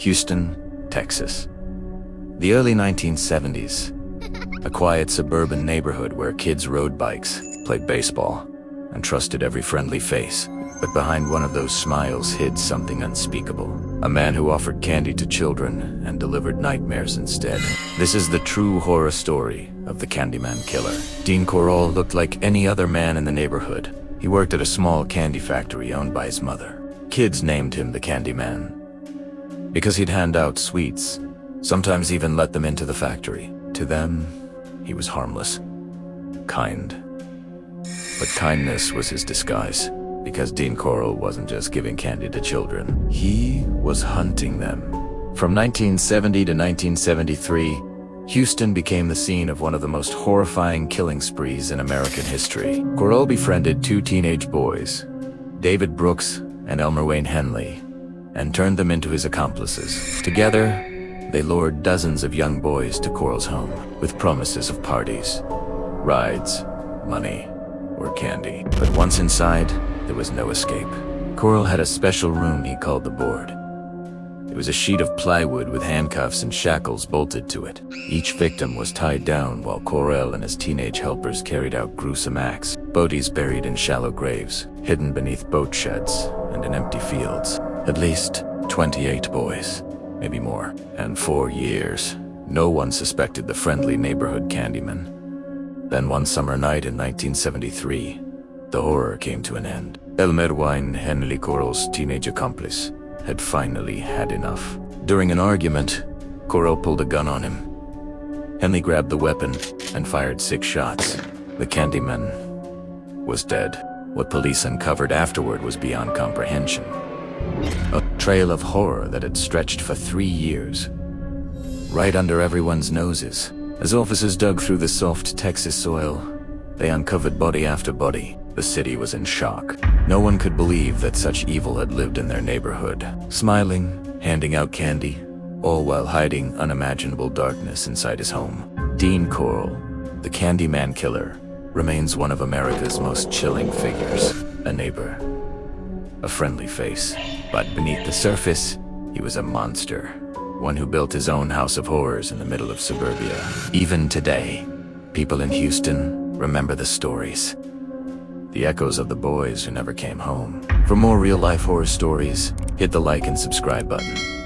Houston, Texas. The early 1970s. A quiet suburban neighborhood where kids rode bikes, played baseball, and trusted every friendly face. But behind one of those smiles hid something unspeakable. A man who offered candy to children and delivered nightmares instead. This is the true horror story of the Candyman Killer. Dean Corll looked like any other man in the neighborhood. He worked at a small candy factory owned by his mother. Kids named him the Candyman because he'd hand out sweets, sometimes even let them into the factory. To them, he was harmless, kind. But kindness was his disguise, because Dean Corll wasn't just giving candy to children. He was hunting them. From 1970 to 1973, Houston became the scene of one of the most horrifying killing sprees in American history. Corll befriended two teenage boys, David Brooks and Elmer Wayne Henley, and turned them into his accomplices. Together, they lured dozens of young boys to Corll's home with promises of parties, rides, money, or candy. But once inside, there was no escape. Corll had a special room he called the board. It was a sheet of plywood with handcuffs and shackles bolted to it. Each victim was tied down while Corll and his teenage helpers carried out gruesome acts. Bodies buried in shallow graves, hidden beneath boat sheds and in empty fields. At least 28 boys, maybe more. And for years, no one suspected the friendly neighborhood Candyman. Then one summer night in 1973, the horror came to an end. Elmer Wayne Henley, Corll's teenage accomplice, had finally had enough. During an argument, Corll pulled a gun on him. Henley grabbed the weapon and fired 6 shots. The Candyman was dead. What police uncovered afterward was beyond comprehension. A trail of horror that had stretched for 3 years, right under everyone's noses. As officers dug through the soft Texas soil, they uncovered body after body. The city was in shock. No one could believe that such evil had lived in their neighborhood. Smiling, handing out candy, all while hiding unimaginable darkness inside his home. Dean Corll, the Candyman Killer, remains one of America's most chilling figures. A neighbor, a friendly face. But beneath the surface, he was a monster. One who built his own house of horrors in the middle of suburbia. Even today, people in Houston remember the stories. The echoes of the boys who never came home. For more real-life horror stories, hit the like and subscribe button.